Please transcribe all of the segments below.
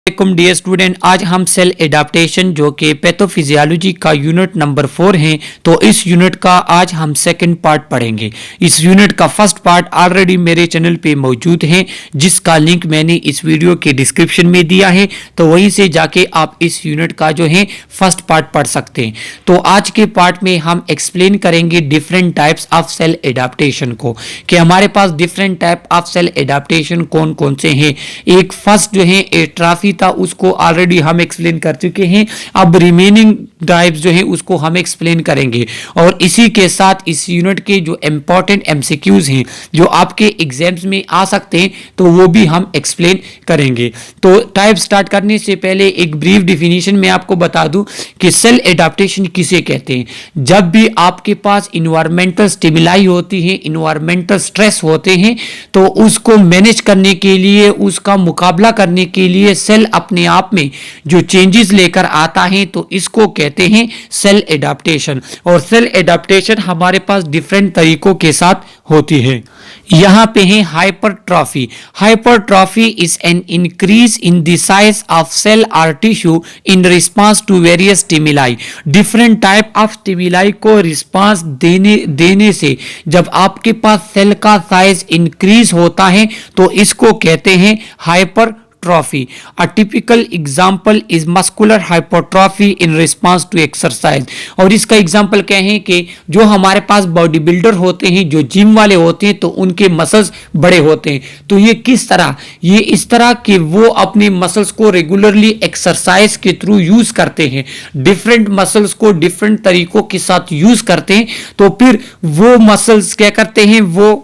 Dear student, आज हम cell adaptation जो कि पैथोफिजियोलॉजी का यूनिट नंबर 4 है, तो इस यूनिट का आज हम सेकंड पार्ट पढ़ेंगे। इस यूनिट का फर्स्ट पार्ट ऑलरेडी मेरे चैनल पे मौजूद है, जिसका लिंक मैंने इस वीडियो के डिस्क्रिप्शन में दिया है, तो वहीं से जाके आप इस यूनिट का जो है फर्स्ट पार्ट पढ़ सकते हैं। तो आज के पार्ट में हम एक्सप्लेन करेंगे different types of cell adaptation को, कि हमारे पास different type of cell adaptation कौन कौन से हैं। एक फर्स्ट जो है एट्राफी था, उसको ऑलरेडी हम एक्सप्लेन कर चुके हैं। अब रिमेनिंग टाइप्स जो है उसको हम एक्सप्लेन करेंगे, और इसी के साथ इस यूनिट के जो इंपॉर्टेंट एमसीक्यूज हैं जो आपके एग्जाम्स में आ सकते हैं, तो वो भी हम एक्सप्लेन करेंगे। तो टाइप स्टार्ट करने से पहले एक ब्रीफ डिफिनीशन मैं आपको बता दूं कि सेल एडाप्टेशन किसे कहते हैं। जब भी आपके पास इन्वायरमेंटल स्टिमुलाई होती है, इन्वायरमेंटल स्ट्रेस होते हैं, तो उसको मैनेज करने के लिए, उसका मुकाबला करने के लिए सेल अपने आप में जो चेंजेस लेकर आता है, तो इसको कहते हैं सेल एडाप्टेशन। और सेल एडाप्टेशन हमारे पास डिफरेंट तरीकों के साथ होती है। यहां पे है hypertrophy. Hypertrophy is an increase in the size of cell और tissue in response to various stimuli. Different type of stimuli को रिस्पांस देने से जब आपके पास सेल का साइज इंक्रीज होता है, तो इसको कहते हैं hypertrophy. A typical example is muscular hypertrophy in response to exercise। और इसका एग्जाम्पल क्या है कि जो हमारे पास बॉडी बिल्डर होते हैं, जो जिम वाले होते हैं, तो उनके मसल्स बड़े होते हैं। तो ये किस तरह, ये इस तरह कि वो अपने मसल्स को रेगुलरली एक्सरसाइज के थ्रू यूज करते हैं, डिफरेंट मसल्स को डिफरेंट तरीकों के साथ यूज करते हैं। तो फिर वो मसल्स क्या करते हैं, वो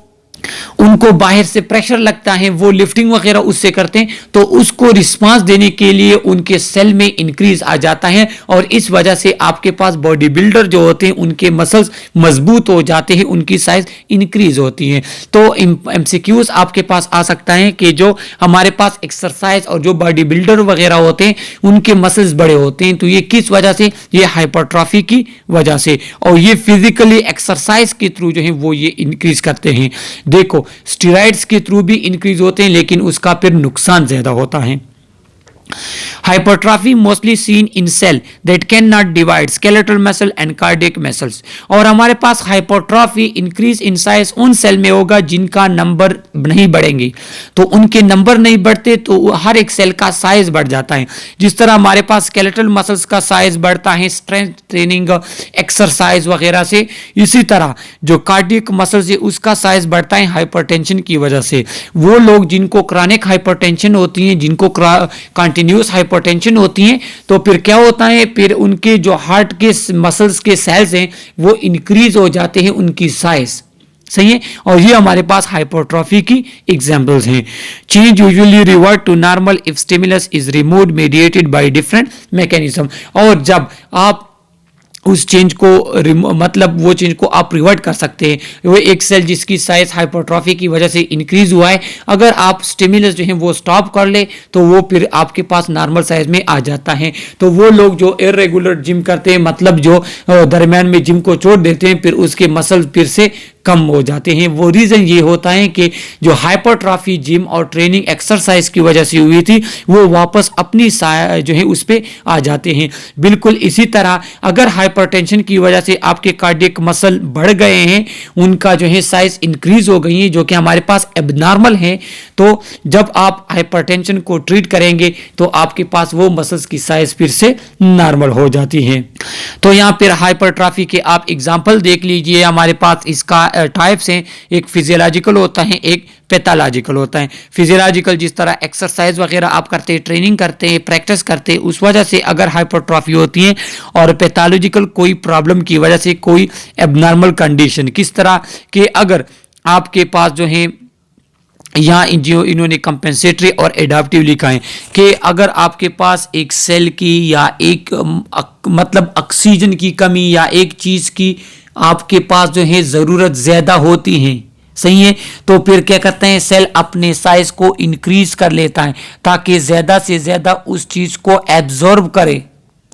उनको बाहर से प्रेशर लगता है, वो लिफ्टिंग वगैरह उससे करते हैं, तो उसको रिस्पांस देने के लिए उनके सेल में इंक्रीज आ जाता है, और इस वजह से आपके पास बॉडी बिल्डर जो होते हैं उनके मसल्स मजबूत हो जाते हैं, उनकी साइज इंक्रीज होती है। तो एमसीक्यूज आपके पास आ सकता है कि जो हमारे पास एक्सरसाइज और जो बॉडी बिल्डर वगैरह होते हैं उनके मसल्स बड़े होते हैं, तो ये किस वजह से, ये हाइपरट्रॉफी की वजह से, और ये फिजिकली एक्सरसाइज के थ्रू जो है वो ये इंक्रीज करते हैं। देखो, स्टेरॉइड्स के थ्रू भी इंक्रीज होते हैं, लेकिन उसका फिर नुकसान ज्यादा होता है। Hypertrophy mostly seen in cell that cannot divide, skeletal muscle and cardiac muscles। और हमारे पास हाइपरट्रॉफी इंक्रीज इन साइज उन सेल में होगा जिनका नंबर नहीं बढ़ेंगे। तो उनके नंबर नहीं बढ़ते तो हर एक सेल का साइज बढ़ जाता है। जिस तरह हमारे पास स्केलेटल मसल्स का साइज बढ़ता है स्ट्रेंथ ट्रेनिंग, एक्सरसाइज वगैरह से, इसी तरह जो कार्डियक मसल्स है उसका साइज बढ़ता है हाइपरटेंशन की वजह से। वो लोग जिनको क्रॉनिक हाइपरटेंशन होती है, जिनको कंटिन्यूस हाइपरटेंशन होती है, तो फिर क्या होता है, फिर उनके जो हार्ट के मसल्स के सेल्स हैं वो इंक्रीज हो जाते हैं, उनकी साइज, सही है। और ये हमारे पास हाइपरट्रॉफी की एग्जांपल्स हैं। Change usually revert to normal if stimulus is removed mediated by different mechanism. और जब आप उस चेंज को मतलब वो चेंज को आप रिवर्ट कर सकते हैं। वो एक सेल जिसकी साइज हाइपरट्रॉफी की वजह से इंक्रीज हुआ है, अगर आप स्टिमुलस जो है वो स्टॉप कर ले, तो वो फिर आपके पास नॉर्मल साइज में आ जाता है। तो वो लोग जो इरेगुलर जिम करते हैं, मतलब जो दरमियान में जिम को छोड़ देते हैं, फिर उसके मसल फिर से कम हो जाते हैं। वो रीजन ये होता है कि जो हाइपरट्रॉफी जिम और ट्रेनिंग एक्सरसाइज की वजह से हुई थी, वो वापस अपनी जो है उस पे आ जाते हैं। बिल्कुल इसी तरह अगर हाइपरटेंशन की वजह से आपके कार्डियक मसल बढ़ गए हैं, उनका जो है साइज इंक्रीज हो गई है, जो कि हमारे पास एबनॉर्मल है, तो जब आप हाइपरटेंशन को ट्रीट करेंगे तो आपके पास वो मसल्स की साइज फिर से नॉर्मल हो जाती है। तो यहाँ पर हाइपरट्रॉफी के आप एग्जाम्पल देख लीजिए। हमारे पास इसका टाइप्स हैं, एक फिजियोलॉजिकल होता है, एक पैथोलॉजिकल होता है। फिजियोलॉजिकल जिस तरह एक्सरसाइज वगैरह आप करते हैं, ट्रेनिंग करते हैं, प्रैक्टिस करते हैं, उस वजह से अगर हाइपरट्रॉफी होती है। और पैथोलॉजिकल कोई प्रॉब्लम की वजह से, कोई एबनॉर्मल कंडीशन, किस तरह कि अगर आपके पास जो है यहाँ जो इन्होंने कंपेंसेटरी और एडाप्टिव लिखा है कि अगर आपके पास एक सेल की या एक मतलब ऑक्सीजन की कमी या एक चीज की आपके पास जो है जरूरत ज्यादा होती है, सही है, तो फिर क्या करते हैं, सेल अपने साइज को इंक्रीज कर लेता है ताकि ज्यादा से ज्यादा उस चीज को एब्जॉर्ब करे,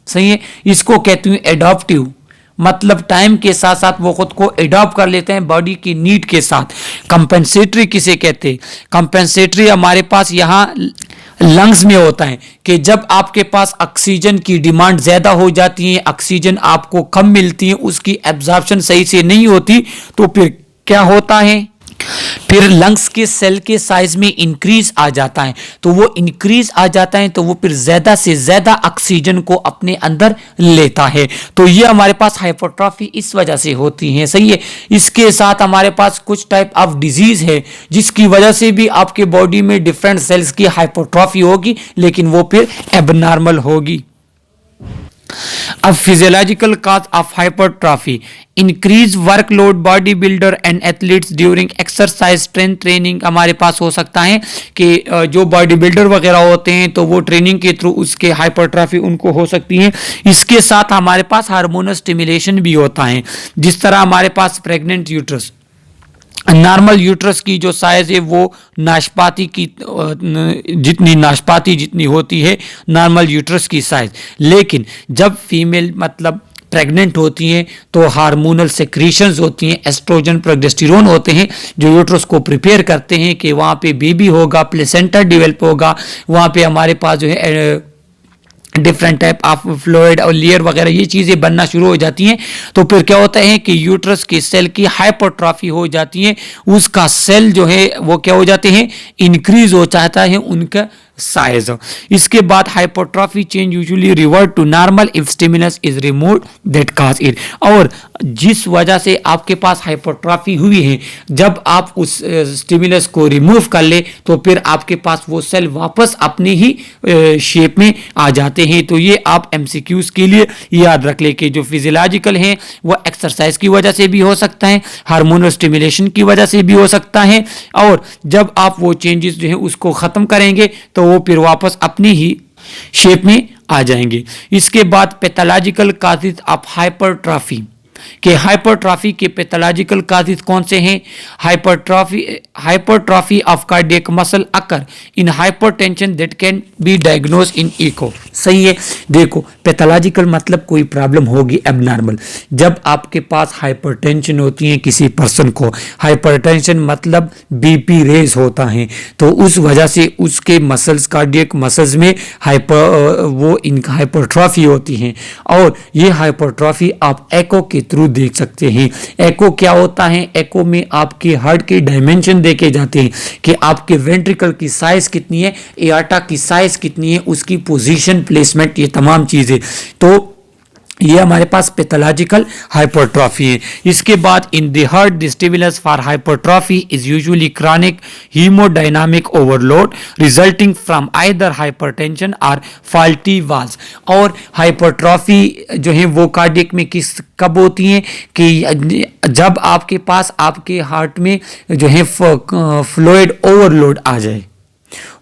सही है। इसको कहते हैं एडॉप्टिव, मतलब टाइम के साथ साथ वो खुद को एडॉप्ट कर लेते हैं बॉडी की नीड के साथ। कंपेंसेटरी किसे कहते हैं, कंपेंसेटरी हमारे पास यहाँ लंग्स में होता है कि जब आपके पास ऑक्सीजन की डिमांड ज़्यादा हो जाती है, ऑक्सीजन आपको कम मिलती है, उसकी एब्जॉर्प्शन सही से नहीं होती, तो फिर क्या होता है, फिर लंग्स के सेल के साइज में इंक्रीज आ जाता है। तो वो इंक्रीज आ जाता है तो वो फिर ज्यादा से ज्यादा ऑक्सीजन को अपने अंदर लेता है। तो ये हमारे पास हाइपरट्रॉफी इस वजह से होती है, सही है। इसके साथ हमारे पास कुछ टाइप ऑफ डिजीज है जिसकी वजह से भी आपके बॉडी में डिफरेंट सेल्स की हाइपरट्रॉफी होगी, लेकिन वो फिर एबनॉर्मल होगी। अब physiological cause of hypertrophy, increase workload body builder and athletes during exercise strength training. हमारे पास हो सकता है कि जो बॉडी बिल्डर वगैरह होते हैं तो वो ट्रेनिंग के थ्रू उसके हाइपरट्रॉफी उनको हो सकती है। इसके साथ हमारे पास हार्मोनल स्टिमुलेशन भी होता है, जिस तरह हमारे पास प्रेग्नेंट यूट्रस, नॉर्मल यूट्रस की जो साइज है वो नाशपाती की जितनी होती है नॉर्मल यूट्रस की साइज, लेकिन जब फीमेल मतलब प्रेग्नेंट होती हैं तो हार्मोनल सेक्रीशंस होती हैं, एस्ट्रोजन प्रोजेस्टेरोन होते हैं जो यूट्रस को प्रिपेयर करते हैं कि वहाँ पे बेबी होगा, प्लेसेंटा डेवलप होगा, वहाँ पे हमारे पास जो है डिफरेंट टाइप ऑफ फ्लूइड और लेयर वगैरह ये चीज़ें बनना शुरू हो जाती हैं। तो फिर क्या होता है कि यूट्रस के सेल की हाइपरट्रॉफी हो जाती है, उसका सेल जो है वो क्या हो जाते हैं, इंक्रीज हो जाता है उनका साइज। इसके बाद hypertrophy change usually revert to normal if stimulus is removed that cause it. और जिस वजह से आपके पास हाइपरट्रॉफी हुई है, जब आप उस स्टिमुलस को रिमूव कर ले तो फिर आपके पास वो सेल वापस अपनी ही शेप में आ जाते हैं। तो ये आप एमसीक्यूज के लिए याद रख ले कि जो फिजियोलॉजिकल है वो एक्सरसाइज की वजह से भी हो सकता है, हार्मोनल स्टिमुलेशन की वजह से भी हो सकता है, और जब आप वो चेंजेस जो है उसको ख़त्म करेंगे तो वो फिर वापस अपनी ही शेप में आ जाएंगे। इसके बाद पैथोलॉजिकल कॉजेज ऑफ हाइपरट्रॉफी कि हाइपरट्रॉफी के पैथोलॉजिकल कॉजेज कौन से हैं। Hypertrophy of cardiac muscle occur in hypertension that can be diagnose in echo. सही है। देखो पैथोलॉजिकल मतलब कोई प्रॉब्लम होगी एबनॉर्मल। जब आपके पास हाइपरटेंशन होती है किसी पर्सन को, हाइपरटेंशन मतलब बीपी रेज होता है, तो उस वजह से उसके मसल्स कार्डियक मसल्स में हाइपरट्रॉफी होती है। और ये हाइपरट्रॉफी आप एको के थ्रू देख सकते हैं। एको क्या होता है, एको में आपके हार्ट के डायमेंशन देखे जाते हैं कि आपके वेंट्रिकल की साइज कितनी है, एआर्टा की साइज कितनी है, उसकी पोजीशन, प्लेसमेंट, ये तमाम चीजें। तो ये हमारे पास पैथोलॉजिकल हाइपरट्रॉफी है। इसके बाद in the heart the stimulus for hypertrophy is usually chronic hemodynamic overload resulting from either hypertension और फॉल्टी वाल्व्स। और हाइपरट्रॉफी जो है वो कार्डियक में कब होती है कि जब आपके पास आपके हार्ट में जो है फ्लूइड ओवरलोड आ जाए।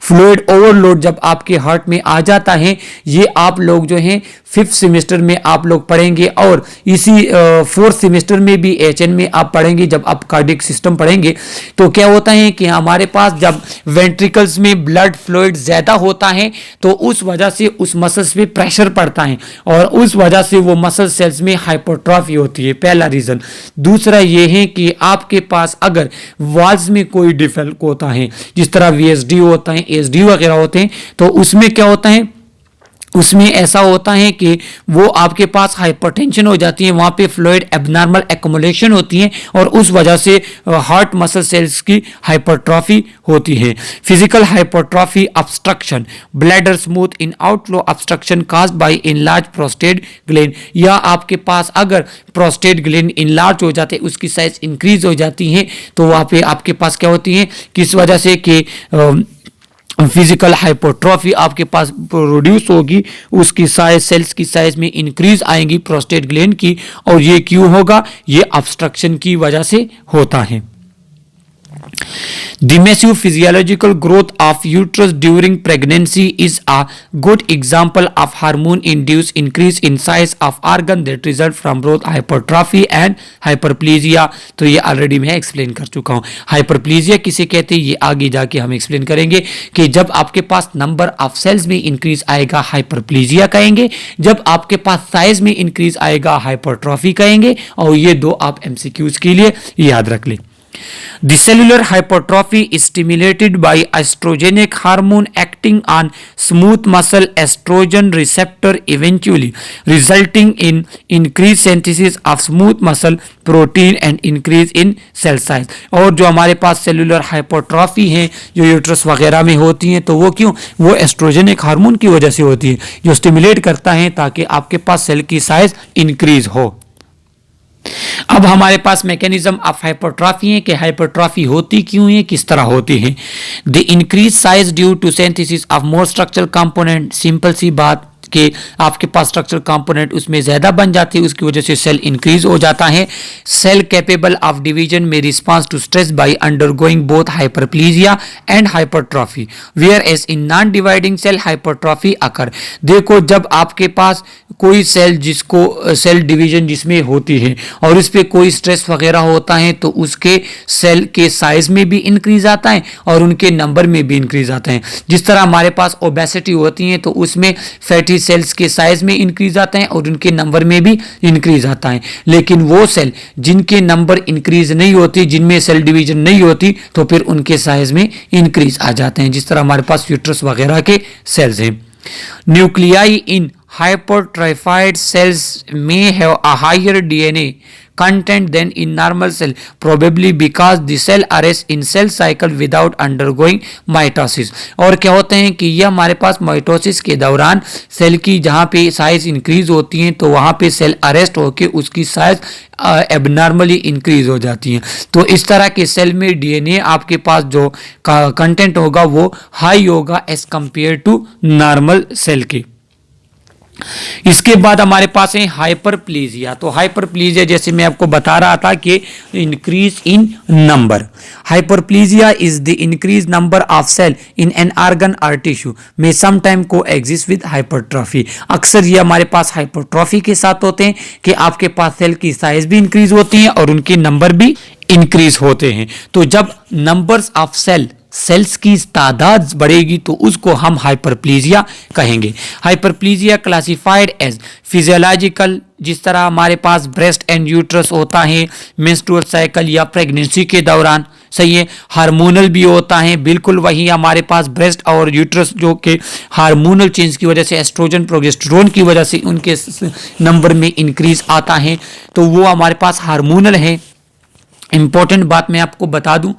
फ्लूइड ओवरलोड जब आपके हार्ट में आ जाता है, ये आप लोग जो हैं 5th सेमेस्टर में आप लोग पढ़ेंगे, और इसी 4th सेमेस्टर में भी HN में आप पढ़ेंगे। जब आप कार्डियक सिस्टम पढ़ेंगे तो क्या होता है कि हमारे पास जब वेंट्रिकल्स में ब्लड फ्लूइड ज़्यादा होता है तो उस वजह से उस मसल्स पे प्रेशर पड़ता है और उस वजह से वो मसल सेल्स में हाइपरट्रॉफी होती है, पहला रीज़न। दूसरा ये है कि आपके पास अगर वाल्व्स में कोई डिफेक्ट होता है, जिस तरह VSD होता है, ASD वगैरह होते हैं, तो उसमें क्या होता है, उसमें ऐसा होता है कि वो आपके पास हाइपरटेंशन हो जाती है, वहाँ पे फ्लूइड एबनॉर्मल एक्युमुलेशन होती है और उस वजह से हार्ट मसल सेल्स की हाइपरट्रॉफी होती है। Physical hypertrophy obstruction, bladder smooth in outflow obstruction caused by enlarge prostate gland, या आपके पास अगर प्रोस्टेट ग्लैंड इनलार्ज हो जाते, उसकी साइज इंक्रीज हो जाती है, तो वहाँ पे आपके पास क्या होती है, किस वजह से कि फिजिकल हाइपरट्रॉफी आपके पास प्रोड्यूस होगी, उसकी साइज, सेल्स की साइज में इंक्रीज आएंगी प्रोस्टेट ग्लैंड की। और ये क्यों होगा, ये ऑब्स्ट्रक्शन की वजह से होता है। The massive physiological growth of uterus during pregnancy is a good example of hormone-induced increase in size of organ that result from both hypertrophy and hyperplasia। तो ये ऑलरेडी मैं एक्सप्लेन कर चुका हूँ। हाइपरप्लेजिया किसे कहते हैं ये आगे जाके हम एक्सप्लेन करेंगे कि जब आपके पास नंबर ऑफ सेल्स में इंक्रीज आएगा हाइपरप्लेजिया कहेंगे, जब आपके पास साइज में इंक्रीज आएगा हाइपरट्रॉफी कहेंगे। और ये दो आप MCQs के लिए याद रख लें। The cellular hypertrophy is stimulated by estrogenic hormone acting on smooth muscle estrogen receptor, eventually resulting in increased synthesis of smooth muscle protein and increase in cell size। और जो हमारे पास सेलुलर हाइपरट्रॉफी है जो यूट्रस वगैरह में होती हैं, तो वो क्यों, वो एस्ट्रोजेनिक हार्मोन की वजह से होती है जो स्टिमुलेट करता है ताकि आपके पास सेल की साइज इंक्रीज हो। अब हमारे पास मैकेनिज्म ऑफ हाइपरट्रॉफी है कि हाइपरट्रॉफी होती क्यों है, किस तरह होती है। The increase size due to synthesis of more structural component, simple सी बात कि आपके पास स्ट्रक्चरल कंपोनेंट उसमें ज्यादा बन जाती है, उसकी वजह से सेल इंक्रीज हो जाता है। सेल कैपेबल ऑफ डिवीजन में response to stress by undergoing both hyperplasia and hypertrophy, whereas in non dividing cell hypertrophy occur. देखो, जब आपके पास कोई सेल जिसको सेल डिवीजन जिसमें होती है और उस पर कोई स्ट्रेस वगैरह होता है तो उसके सेल के साइज में भी इंक्रीज आता है और उनके नंबर में भी इंक्रीज आता है। जिस तरह हमारे पास ओबेसिटी होती है तो उसमें फैटी सेल्स के साइज में इंक्रीज आता है और उनके नंबर में भी इंक्रीज आता है। लेकिन वो सेल जिनके नंबर इंक्रीज नहीं होती, जिनमें सेल डिवीजन नहीं होती, तो फिर उनके साइज में इंक्रीज आ जाते हैं, जिस तरह हमारे पास यूट्रस वगैरह के सेल्स हैं। Nuclei in hypertrophied cells may have a higher DNA content than in normal cell, probably because the cell arrests in cell cycle without undergoing mitosis। और क्या होते हैं कि ये हमारे पास माइटोसिस के दौरान सेल की जहाँ पे साइज इंक्रीज होती है तो वहाँ पे सेल अरेस्ट होकर उसकी साइज एबनॉर्मली इंक्रीज हो जाती है। तो इस तरह के सेल में डीएनए आपके पास जो कंटेंट होगा वो हाई होगा as compare to normal cell के। इसके बाद हमारे पास है हाइपरप्लीजिया। तो हाइपरप्लीजिया जैसे मैं आपको बता रहा था कि increase in number. Hyperplasia is the increase number of cell in an organ और टिश्यू में some time coexist with hypertrophy. अक्सर ये हमारे पास हाइपरट्रॉफी के साथ होते हैं कि आपके पास सेल की साइज भी इंक्रीज होती है और उनके नंबर भी इंक्रीज होते हैं। तो जब नंबर्स ऑफ सेल्स की तादाद बढ़ेगी तो उसको हम हाइपरप्लीजिया कहेंगे। हाइपरप्लीजिया क्लासिफाइड एज फिजियोलॉजिकल, जिस तरह हमारे पास ब्रेस्ट एंड यूट्रस होता है मेंस्ट्रुअल साइकिल या प्रेगनेंसी के दौरान, सही है। हार्मोनल भी होता है, बिल्कुल वही हमारे पास ब्रेस्ट और यूट्रस जो कि हार्मोनल चेंज की वजह से एस्ट्रोजन प्रोजेस्टेरोन की वजह से उनके नंबर में इंक्रीज आता है, तो वो हमारे पास हार्मोनल है। इंपॉर्टेंट बात मैं आपको बता दूं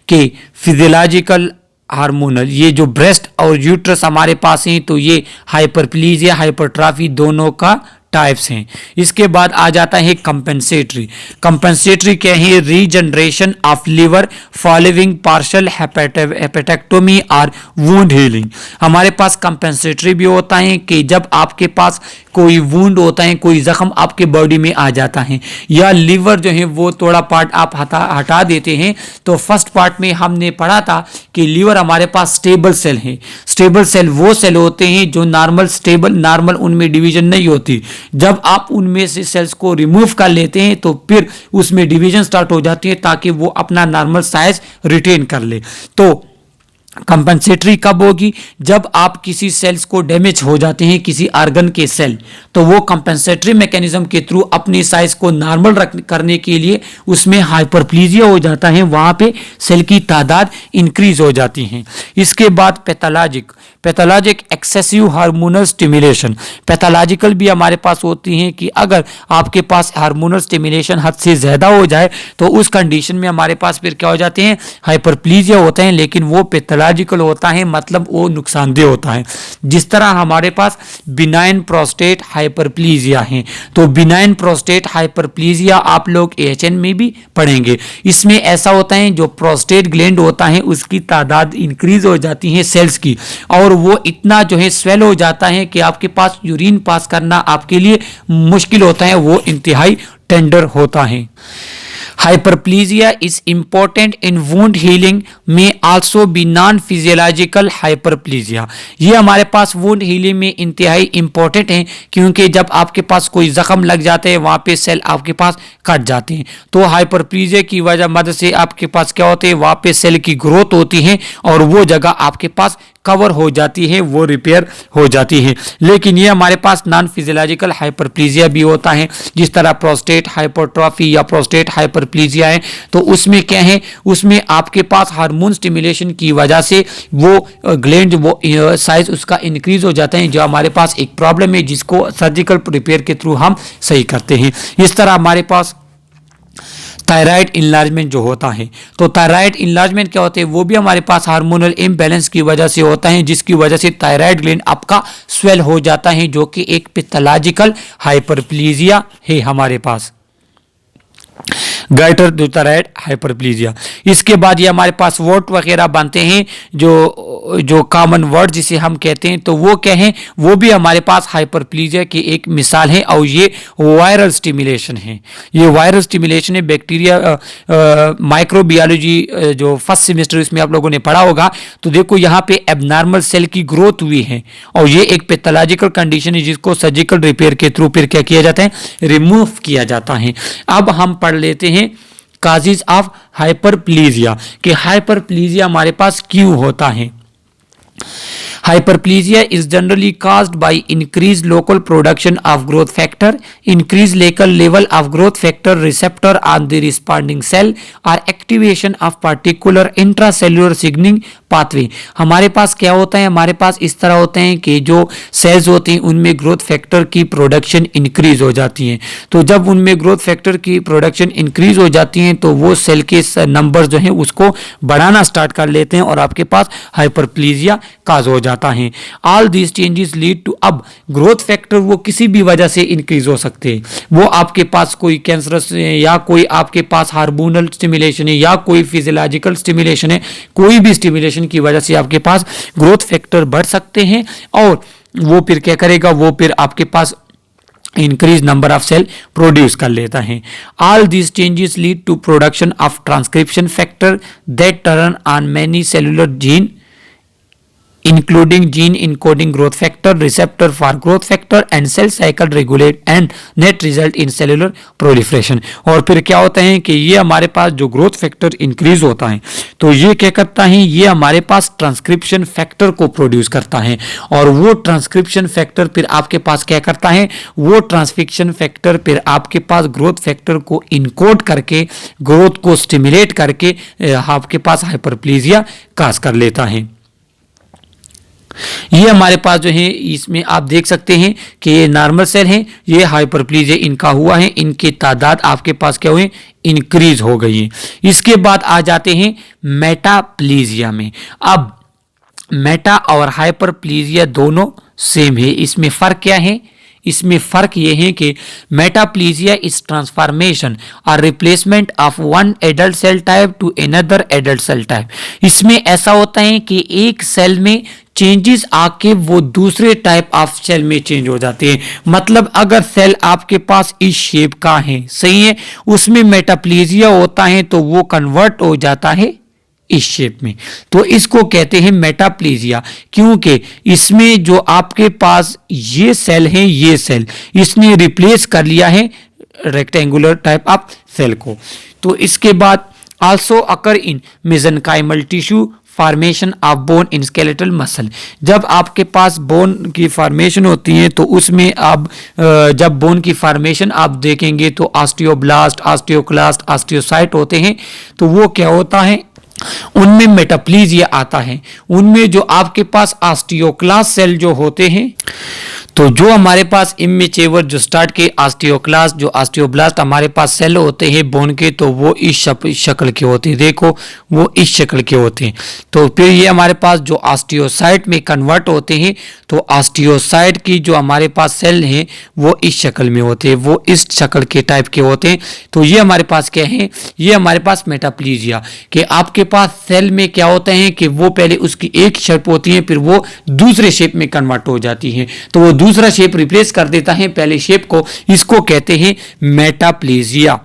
कि फिजियोलॉजिकल हार्मोनल, ये जो ब्रेस्ट और यूट्रस हमारे पास हैं तो ये हाइपरप्लीजिया हाइपरट्रॉफी दोनों का टाइप्स हैं। इसके बाद आ जाता है कंपेंसेटरी। कंपेंसेटरी क्या है, regeneration of liver following partial hepatectomy और वुंड हीलिंग। हमारे पास कंपेंसेटरी भी होता है कि जब आपके पास कोई वुंड होता है, कोई जख्म आपके बॉडी में आ जाता है या लिवर जो है वो थोड़ा पार्ट आप हटा देते हैं, तो फर्स्ट पार्ट में हमने पढ़ा था कि लिवर हमारे पास स्टेबल सेल है। स्टेबल सेल वो सेल होते हैं जो नॉर्मल उनमें डिवीजन नहीं होती। जब आप उनमें से सेल्स को रिमूव कर लेते हैं तो फिर उसमें डिवीजन स्टार्ट हो जाती है ताकि वो अपना नॉर्मल साइज रिटेन कर ले। तो कंपेंसेटरी कब होगी, जब आप किसी सेल्स को डैमेज हो जाते हैं, किसी ऑर्गन के सेल, तो वो कंपेंसेटरी मैकेनिज्म के थ्रू अपनी साइज को नॉर्मल करने के लिए उसमें हाइपरप्लीजिया हो जाता है, वहां पे सेल की तादाद इंक्रीज हो जाती है। इसके बाद pathologic excessive hormonal stimulation. Pathological भी हमारे पास होती हैं कि अगर आपके पास हार्मोनल स्टिमुलेशन हद से ज्यादा हो जाए तो उस कंडीशन में हमारे पास फिर क्या हो जाते हैं, हाइपरप्लीजिया होते हैं, लेकिन वो पैथोलॉजिकल होता है, मतलब वो नुकसानदेह होता है। जिस तरह हमारे पास बिनाइन प्रोस्टेट हाइपरप्लीजिया है, तो बिनाइन प्रोस्टेट हाइपरप्लीजिया आप लोग AHN में भी पढ़ेंगे। इसमें ऐसा होता है जो प्रोस्टेट ग्लैंड होता है उसकी तादाद इंक्रीज हो जाती है सेल्स की, और वो इतना जो है स्वेल हो जाता है कि आपके पास यूरिन पास करना आपके लिए मुश्किल होता है, वो इंतहाई टेंडर होता है। Hyperplasia is important in wound healing, may also be non-physiological hyperplasia। ये हमारे पास wound healing में इंतहाई इंपॉर्टेंट है क्योंकि जब आपके पास कोई जख्म लग जाते हैं वहाँ पे सेल आपके पास कट जाते हैं, तो हाइपरप्लीजिया की वजह मदद से आपके पास क्या होते हैं, वहाँ पे सेल की ग्रोथ होती है और वो जगह आपके पास कवर हो जाती है, वो रिपेयर हो जाती है। लेकिन ये हमारे पास नॉन फिजियोलॉजिकल हाइपरप्लीजिया भी होता है, जिस तरह प्रोस्टेट हाइपरट्रॉफी या प्रोस्टेट हाइपरप्लीजिया है। तो उसमें क्या है, उसमें आपके पास हार्मोन स्टिमुलेशन की वजह से वो ग्लैंड वो साइज उसका इंक्रीज हो जाता है, जो हमारे पास एक प्रॉब्लम है जिसको सर्जिकल रिपेयर के थ्रू हम सही करते हैं। इस तरह हमारे पास थायराइड इनलार्जमेंट जो होता है, तो थायराइड इनलार्जमेंट क्या होते हैं, वो भी हमारे पास हार्मोनल इम्बैलेंस की वजह से होता है, जिसकी वजह से थायराइड ग्लैंड आपका स्वेल हो जाता है, जो कि एक पैथोलॉजिकल हाइपरप्लीजिया है हमारे पास, गाइटर थायराइड हाइपरप्लीजिया। इसके बाद ये हमारे पास वर्ड वगैरह बनते हैं, जो कॉमन वर्ड जिसे हम कहते हैं, तो वो क्या है, वो भी हमारे पास हाइपरप्लीजिया की एक मिसाल है। और ये वायरल स्टिमुलेशन है, ये वायरल स्टिमुलेशन है। बैक्टीरिया माइक्रोबायोलॉजी जो फर्स्ट सेमेस्टर इसमें आप लोगों ने पढ़ा होगा, तो देखो यहाँ पे एबनॉर्मल सेल की ग्रोथ हुई है, और ये एक पैथोलॉजिकल कंडीशन है जिसको सर्जिकल रिपेयर के थ्रू फिर क्या किया जाता है, रिमूव किया जाता है। अब हम पढ़ लेते हैं काजेज ऑफ हाइपरप्लीजिया, कि हाइपरप्लीजिया हमारे पास क्यों होता है। Hyperplasia is generally caused by increased local production of growth factor, increased local level of growth factor receptor on the responding cell, or activation of particular intracellular signaling pathway। हमारे पास क्या होता है, हमारे पास इस तरह होते हैं कि जो सेल्स होती हैं उनमें ग्रोथ फैक्टर की प्रोडक्शन इंक्रीज हो जाती है। तो जब उनमें ग्रोथ फैक्टर की प्रोडक्शन इंक्रीज हो जाती है तो वो सेल के नंबर जो है उसको बढ़ाना स्टार्ट कर लेते हैं, और आपके पास हाइपरप्लीजिया काज हो जाता है। All these changes lead to, अब ग्रोथ फैक्टर वो किसी भी वजह से इंक्रीज हो सकते हैं, वो आपके पास कोई कैंसरस है, या कोई आपके पास हार्मोनल स्टिमुलेशन है, या कोई फिजियोलॉजिकल स्टिमुलेशन है, कोई भी स्टिमुलेशन की वजह से आपके पास ग्रोथ फैक्टर बढ़ सकते हैं, और वो फिर क्या करेगा, वो फिर आपके पास increase number of cell produce कर लेता है। All these changes lead to production of transcription factor that turn on many cellular gene including gene encoding growth factor, receptor for growth factor and cell cycle regulate and net result in cellular proliferation। और फिर क्या होता है कि ये हमारे पास जो ग्रोथ फैक्टर इंक्रीज होता है, तो ये क्या करता है, ये हमारे पास ट्रांसक्रिप्शन फैक्टर को प्रोड्यूस करता है, और वो ट्रांसक्रिप्शन फैक्टर फिर आपके पास क्या करता है, वो ट्रांसक्रिप्शन फैक्टर फिर आपके पास ग्रोथ फैक्टर को इनकोड करके ग्रोथ को स्टिमुलेट करके आपके पास हाइपरप्लीजिया काज कर लेता है। ये हमारे पास जो है इसमें आप देख सकते हैं कि ये नॉर्मल सेल हैं, ये हाइपरप्लीजिया इनका हुआ है, इनकी तादाद आपके पास क्या हुए, इंक्रीज हो गई है। इसके बाद आ जाते हैं मेटाप्लीजिया में। अब मेटा और हाइपरप्लीजिया दोनों सेम है, इसमें फर्क क्या है, इसमें फर्क यह है कि मेटाप्लीजिया इज ट्रांसफॉर्मेशन और replacement of one adult cell type to another adult cell type. इसमें ऐसा होता है कि एक सेल में चेंजेस आके वो दूसरे टाइप ऑफ सेल में चेंज हो जाते हैं। मतलब अगर सेल आपके पास इस शेप का है, सही है, उसमें मेटाप्लीजिया होता है तो वो कन्वर्ट हो जाता है इस शेप में, तो इसको कहते हैं मेटाप्लीजिया। क्योंकि इसमें जो आपके पास ये सेल है, ये सेल इसने रिप्लेस कर लिया है रेक्टेंगुलर टाइप ऑफ सेल को। तो इसके बाद also occur in mesenchymal tissue formation of bone in skeletal muscle. जब आपके पास बोन की फॉर्मेशन होती है तो उसमें आप जब बोन की फॉर्मेशन आप देखेंगे तो ऑस्टियोब्लास्ट, ऑस्टियोक्लास्ट, ऑस्टियोसाइट होते हैं, तो वो क्या होता है, उनमें मेटाप्लीजिया आता है। उनमें जो आपके पास ऑस्टियोक्लास्ट सेल जो होते हैं, तो जो हमारे पास इमेच्योर जो स्टार्ट के ऑस्टियोक्लास्ट, जो ऑस्टियोब्लास्ट हमारे पास सेल होते हैं बोन के, तो वो इस शक्ल के होते हैं, देखो वो इस शक्ल के होते हैं। तो फिर ये हमारे पास जो ऑस्टियोसाइट में कन्वर्ट होते हैं, तो ऑस्टियोसाइट की जो हमारे पास सेल हैं वो इस शक्ल में होते हैं, वो इस शक्ल के टाइप के होते हैं। तो ये हमारे पास क्या है, ये हमारे पास मेटाप्लीजिया, कि आपके पास सेल में क्या होता है कि वो पहले उसकी एक शेप होती है, फिर वो दूसरे शेप में कन्वर्ट हो जाती है, तो वो दूसरा शेप रिप्लेस कर देता है पहले शेप को, इसको कहते हैं मेटाप्लीजिया।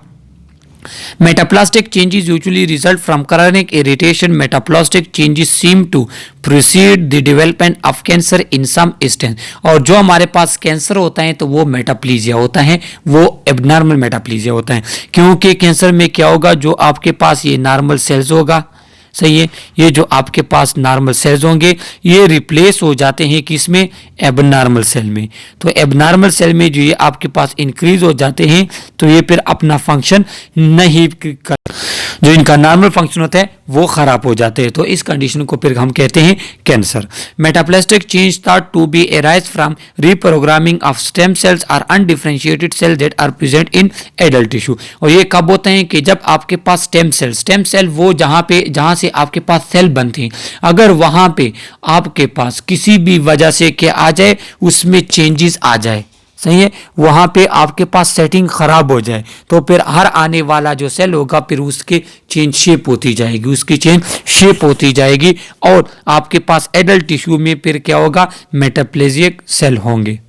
Metaplastic changes usually result from chronic irritation. Metaplastic changes seem to precede the development of cancer in some instance। और जो हमारे पास कैंसर होता है तो वो मेटाप्लीजिया होता है, वो एबनॉर्मल मेटाप्लीजिया होता है। क्योंकि कैंसर में क्या होगा, जो आपके पास ये नॉर्मल सेल्स होगा, सही है। ये जो आपके पास नॉर्मल सेल्स होंगे ये रिप्लेस हो जाते हैं किसमें, एबनॉर्मल सेल में। तो एबनॉर्मल सेल में जो ये आपके पास इंक्रीज हो जाते हैं तो ये फिर अपना फंक्शन नहीं कर, जो इनका नॉर्मल फंक्शन होता है वो खराब हो जाते हैं। तो इस कंडीशन को फिर हम कहते हैं cancer. Metaplastic change thought to be arise from reprogramming of stem cells or undifferentiated cell that are present in adult tissue. और ये कब होते हैं कि जब आपके पास स्टेम सेल वो जहां से आपके पास सेल बनते हैं, अगर वहां पे आपके पास किसी भी वजह से क्या आ जाए, उसमें चेंजेस आ जाए, सही है, वहां पे आपके पास सेटिंग खराब हो जाए, तो फिर हर आने वाला जो सेल होगा फिर उसके चेंज शेप होती जाएगी, उसकी चेंज शेप होती जाएगी और आपके पास एडल्ट टिश्यू में फिर क्या होगा, मेटाप्लेजिक सेल होंगे।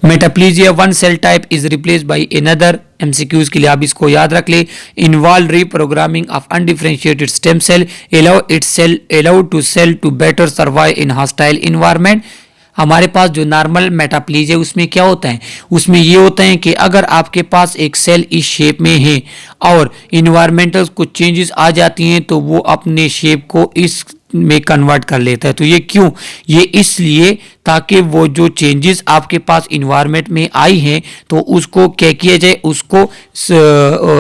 Metaplasia one cell type is replace by another. MCQs के लिए आप इसको याद रख ले। Involve reprogramming of undifferentiated stem cell, allow to cell to better survive in hostile environment. हमारे पास जो नॉर्मल मेटाप्लीजिया उसमें क्या होता है, उसमें ये होता है कि अगर आपके पास एक सेल इस शेप में है और इन्वायरमेंटल कुछ चेंजेस आ जाती हैं तो वो अपने शेप को इस में कन्वर्ट कर लेता है। तो ये क्यों, ये इसलिए ताकि वो जो चेंजेस आपके पास इन्वायरमेंट में आई हैं तो उसको क्या किया जाए, उसको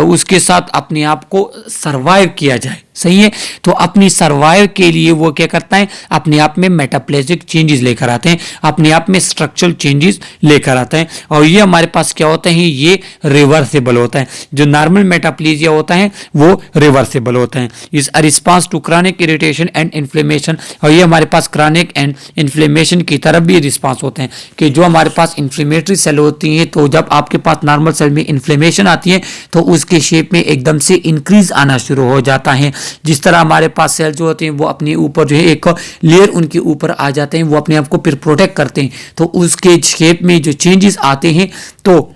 उसके साथ अपने आप को सरवाइव किया जाए, सही है। तो अपनी सरवाइव के लिए वो क्या करता है, अपने आप में मेटाप्लेजिक चेंजेस लेकर आते हैं, अपने आप में स्ट्रक्चरल चेंजेस लेकर आते हैं और ये हमारे पास क्या होता है, ये रिवर्सिबल होता है। जो नॉर्मल मेटाप्लेजिया होता है वो रिवर्सिबल होता है। Is a response to chronic irritation and inflammation, और ये हमारे पास क्रॉनिक एंड इन्फ्लेमेशन की तरफ भी रिस्पांस होते हैं कि जो हमारे पास इन्फ्लेमेटरी सेल होती हैं तो जब आपके पास नॉर्मल सेल में इन्फ्लेमेशन आती है तो उसके शेप में एकदम से इंक्रीज आना शुरू हो जाता है। जिस तरह हमारे पास सेल जो होते हैं वो अपने ऊपर जो है एक लेयर उनके ऊपर आ जाते हैं, वो अपने आप को फिर प्रोटेक्ट करते हैं, तो उसके शेप में जो चेंजेस आते हैं तो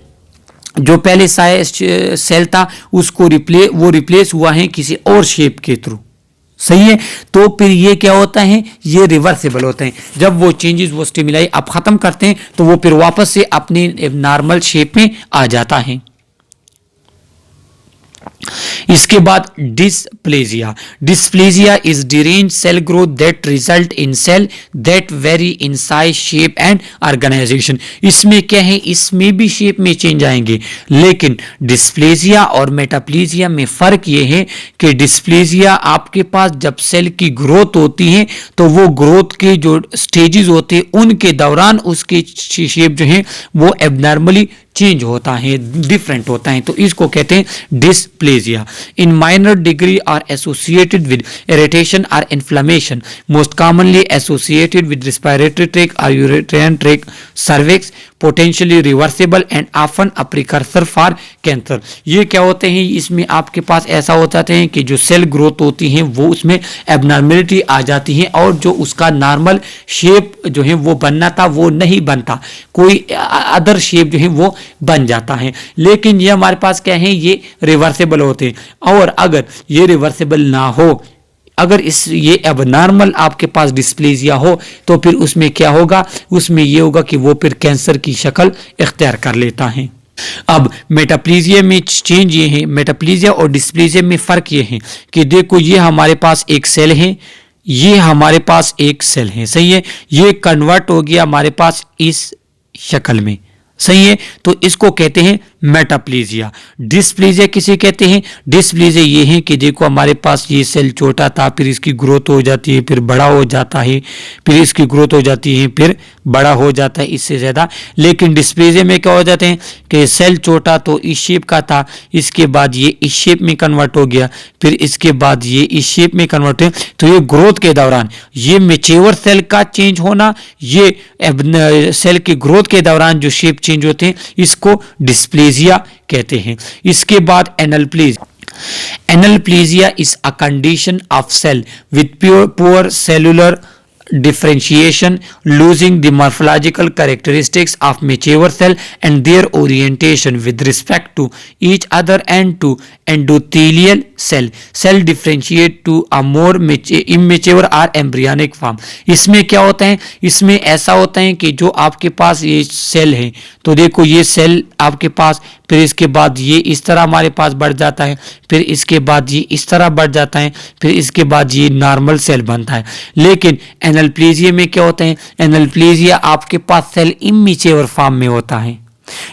जो पहले सेल था उसको रिप्लेस हुआ है किसी और शेप के थ्रू, सही है। तो फिर ये क्या होता है, ये रिवर्सिबल होते हैं। जब वो चेंजेस वो स्टिमुलाई आप खत्म करते हैं तो वो फिर वापस से अपने नॉर्मल शेप में आ जाता है। इसके बाद dysplasia is derange cell growth that result in cell that vary in size, shape and organisation. इसमें क्या है, इसमें भी शेप में चेंज आएंगे, लेकिन डिस्प्लेजिया और मेटाप्लेजिया में फर्क ये है कि डिस्प्लेजिया आपके पास जब सेल की ग्रोथ होती है तो वो ग्रोथ के जो स्टेजेस होते हैं उनके दौरान उसके शेप जो है वो एबनॉर्मली चेंज होता है, डिफरेंट होता है, तो इसको कहते हैं dysplasia. In minor degree are associated with irritation और inflammation, most commonly associated with respiratory tract और urinary tract, cervix, potentially reversible and often a precursor for cancer. ये क्या होते हैं, इसमें आपके पास ऐसा हो जाते हैं कि जो सेल ग्रोथ होती है वो उसमें एबनॉर्मेलिटी आ जाती है और जो उसका नॉर्मल शेप जो है वो बनना था वो नहीं बनता, कोई अदर शेप जो है वो बन जाता है। लेकिन ये हमारे पास क्या है, ये रिवर्सिबल होते हैं। और अगर ये रिवर्सिबल ना हो, अगर ये एबनॉर्मल आपके पास डिस्प्लेजिया हो तो फिर उसमें क्या होगा, उसमें ये होगा कि वो फिर कैंसर की शक्ल इख्तियार कर लेता है। अब मेटाप्लेजिया में चेंज ये है, मेटाप्लेजिया और डिस्प्लेजिया में फर्क ये है कि देखो ये हमारे पास एक सेल है, ये हमारे पास एक सेल है, सही है, ये कन्वर्ट हो गया हमारे पास इस शक्ल में, सही है, तो इसको कहते हैं मेटाप्लेजिया। डिस्प्लेजिया किसे कहते हैं, डिस्प्लेजिया ये है कि देखो हमारे पास ये सेल छोटा था, फिर इसकी ग्रोथ हो जाती है, फिर बड़ा हो जाता है, फिर इसकी ग्रोथ हो जाती है, फिर बड़ा हो जाता है इससे ज़्यादा। लेकिन डिस्प्लेजिया में क्या हो जाते हैं कि सेल छोटा तो इस शेप का था, इसके बाद ये इस शेप में कन्वर्ट हो गया, फिर इसके बाद ये इस शेप में कन्वर्ट हो, तो ये ग्रोथ के दौरान ये मैच्योर सेल का चेंज होना, ये सेल की ग्रोथ के दौरान जो शेप चेंज होते हैं इसको डिस्प्लेजिया कहते हैं। इसके बाद anaplasia is a condition of cell with poor cellular differentiation, losing the morphological characteristics of mature cell and their orientation with respect to each other and to endothelial cell differentiate to a more immature or embryonic form. इसमें क्या होता है, इसमें ऐसा होता है कि जो आपके पास ये सेल है, तो देखो ये सेल आपके पास, फिर इसके बाद ये इस तरह हमारे पास बढ़ जाता है, फिर इसके बाद ये इस तरह बढ़ जाता है, फिर इसके बाद ये नॉर्मल सेल बनता है। लेकिन एनाप्लेजिया में क्या होता है, एनाप्लेजिया आपके पास सेल इमेच्योर फॉर्म में होता है,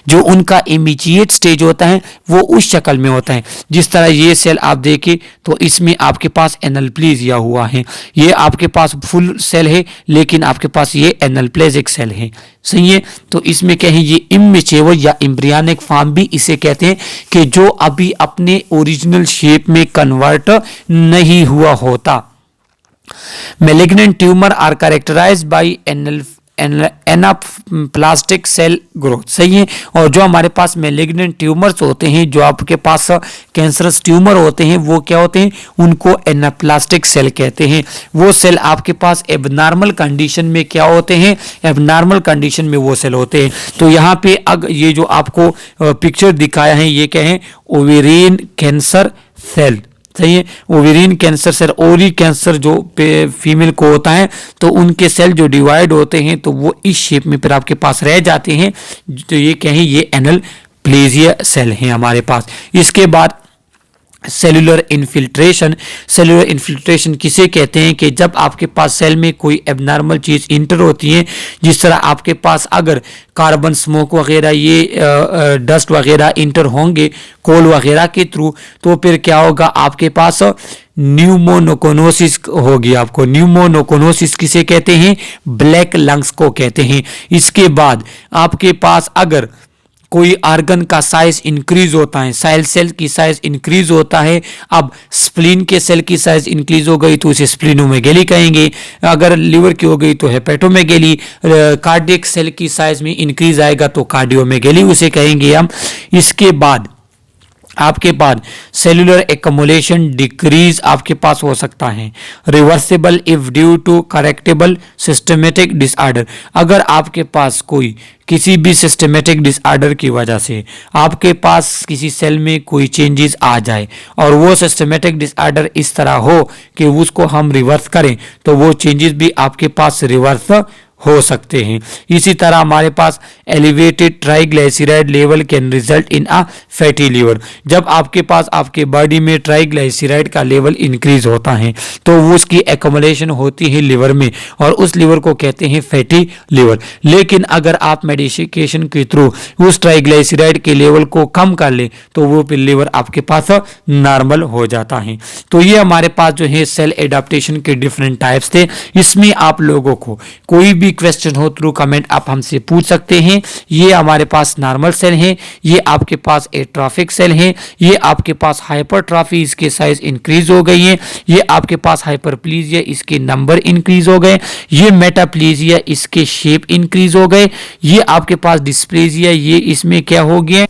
जो उनका इमीडिएट स्टेज होता है वो उस शक्ल में होता है। जिस तरह ये सेल आप देखें तो इसमें आपके पास एनाप्लेजिया हुआ है, ये आपके पास फुल सेल है लेकिन आपके पास ये एनाप्लेजिक सेल है, सही है। तो इसमें कहें ये इमेच्योर या एम्ब्रियनिक फॉर्म भी इसे कहते हैं कि जो अभी अपने ओरिजिनल शेप में कन्वर्ट नहीं हुआ होता। Malignant tumor are characterized by anaplastic cell growth, सही है। और जो हमारे पास मेलिग्नेंट ट्यूमर्स होते हैं, जो आपके पास कैंसरस ट्यूमर होते हैं, वो क्या होते हैं, उनको एनाप्लास्टिक सेल कहते हैं। वो सेल आपके पास एबनॉर्मल कंडीशन में क्या होते हैं, एबनॉर्मल कंडीशन में वो सेल होते हैं। तो यहाँ पे ये जो आपको पिक्चर दिखाया है ये क्या है, ओवेरियन कैंसर सेल, सही है। ओवेरियन कैंसर सेल, ओरी कैंसर जो फीमेल को होता है तो उनके सेल जो डिवाइड होते हैं तो वो इस शेप में फिर आपके पास रह जाते हैं, तो ये क्या है, ये एनाप्लेजिया सेल है हमारे पास। इसके बाद सेलुलर इन्फिल्ट्रेशन। सेलुलर इन्फिल्ट्रेशन किसे कहते हैं कि जब आपके पास सेल में कोई एबनॉर्मल चीज़ इंटर होती है, जिस तरह आपके पास अगर कार्बन स्मोक वगैरह ये डस्ट वगैरह इंटर होंगे कोल वगैरह के थ्रू, तो फिर क्या होगा, आपके पास न्यूमोनोकोनोसिस होगी। आपको न्यूमोनोकोनोसिस किसे कहते हैं, ब्लैक लंग्स को कहते हैं। इसके बाद आपके पास अगर कोई आर्गन का साइज इंक्रीज होता है, सेल की साइज इंक्रीज होता है, अब स्प्लीन के सेल की साइज इंक्रीज हो गई तो उसे स्प्लीनोमेगेली कहेंगे, अगर लिवर की हो गई तो हेपेटोमेगेली, कार्डियक सेल की साइज में इंक्रीज आएगा तो कार्डियोमेगेली उसे कहेंगे हम। इसके बाद आपके पास सेलुलर एक्युमुलेशन डिक्रीज आपके पास हो सकता है, reversible if due to correctable systematic disorder. अगर आपके पास कोई किसी भी सिस्टमेटिक डिसऑर्डर की वजह से आपके पास किसी सेल में कोई चेंजेस आ जाए और वो सिस्टमेटिक डिसऑर्डर इस तरह हो कि उसको हम रिवर्स करें, तो वो चेंजेस भी आपके पास रिवर्स हो सकते हैं। इसी तरह हमारे पास elevated triglyceride level can result in a fatty liver. जब आपके पास आपके बॉडी में ट्राइग्लिसराइड का लेवल इंक्रीज होता है तो वो उसकी एक्युमुलेशन होती है लिवर में और उस लिवर को कहते हैं फैटी लीवर। लेकिन अगर आप मेडिकेशन के थ्रू उस ट्राइग्लिसराइड के लेवल को कम कर ले तो वो फिर लिवर आपके पास नॉर्मल हो जाता है। तो ये हमारे पास जो है सेल एडाप्टेशन के डिफरेंट टाइप्स थे। इसमें आप लोगों को कोई भी क्वेश्चन हो थ्रू कमेंट आप हमसे पूछ सकते हैं। ये हमारे पास नॉर्मल सेल है, ये आपके पास एट्रोफिक सेल है, ये आपके पास हाइपरट्रॉफी, इसके साइज इंक्रीज हो गई है, ये आपके पास हाइपरप्लेजिया, इसके नंबर इंक्रीज हो गए, ये मेटाप्लेजिया, इसके शेप इंक्रीज हो गए, ये आपके पास डिस्प्लेजिया, ये इसमें क्या हो गया,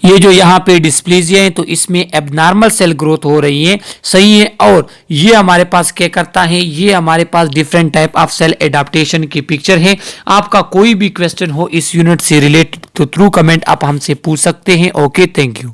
ये जो यहाँ पे डिस्प्लेजिया है तो इसमें एबनॉर्मल सेल ग्रोथ हो रही है, सही है। और ये हमारे पास क्या करता है, ये हमारे पास different type of cell adaptation की पिक्चर है। आपका कोई भी क्वेश्चन हो इस यूनिट से रिलेटेड तो थ्रू कमेंट आप हमसे पूछ सकते हैं। Okay, thank you.